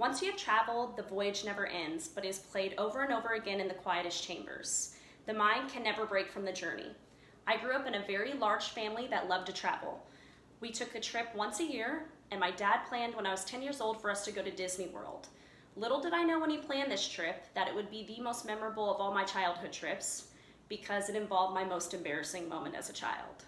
Once you have traveled, the voyage never ends, but is played over and over again in the quietest chambers. The mind can never break from the journey. I grew up in a very large family that loved to travel. We took a trip once a year, and my dad planned when I was 10 years old for us to go to Disney World. Little did I know when he planned this trip that it would be the most memorable of all my childhood trips because it involved my most embarrassing moment as a child.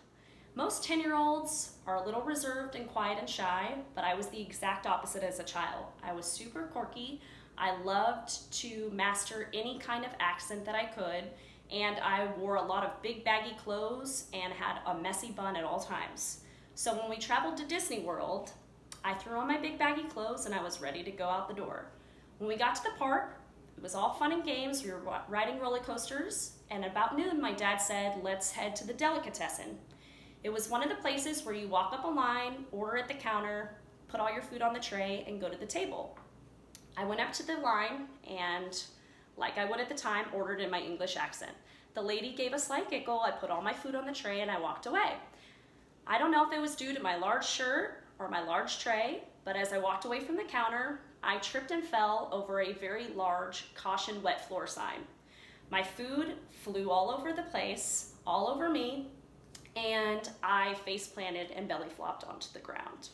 Most 10-year-olds are a little reserved and quiet and shy, but I was the exact opposite as a child. I was super quirky. I loved to master any kind of accent that I could, and I wore a lot of big baggy clothes and had a messy bun at all times. So when we traveled to Disney World, I threw on my big baggy clothes and I was ready to go out the door. When we got to the park, it was all fun and games. We were riding roller coasters, and about noon my dad said, let's head to the delicatessen. It was one of the places where you walk up a line, order at the counter, put all your food on the tray, and go to the table. I went up to the line and, like I would at the time, ordered in my English accent. The lady gave a slight giggle, I put all my food on the tray, and I walked away. I don't know if it was due to my large shirt or my large tray, but as I walked away from the counter, I tripped and fell over a very large caution wet floor sign. My food flew all over the place, all over me, and I face planted and belly flopped onto the ground.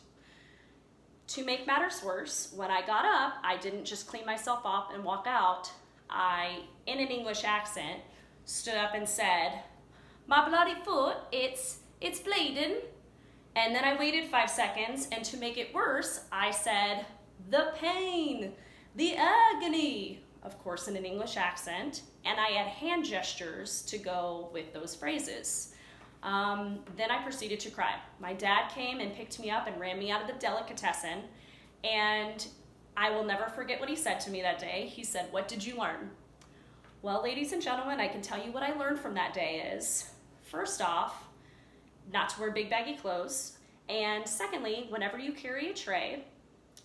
To make matters worse, when I got up, I didn't just clean myself up and walk out. I, in an English accent, stood up and said, "My bloody foot, it's bleeding." And then I waited 5 seconds, and to make it worse, I said, "The pain, the agony," of course in an English accent, and I had hand gestures to go with those phrases. Then I proceeded to cry. My dad came and picked me up and ran me out of the delicatessen, and I will never forget what he said to me that day. He said, "What did you learn?" Well, ladies and gentlemen, I can tell you what I learned from that day is, first off, not to wear big baggy clothes, and secondly, whenever you carry a tray,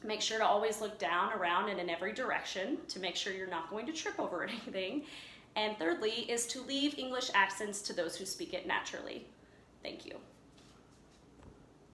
make sure to always look down, around, and in every direction to make sure you're not going to trip over anything. And thirdly is to leave English accents to those who speak it naturally. Thank you.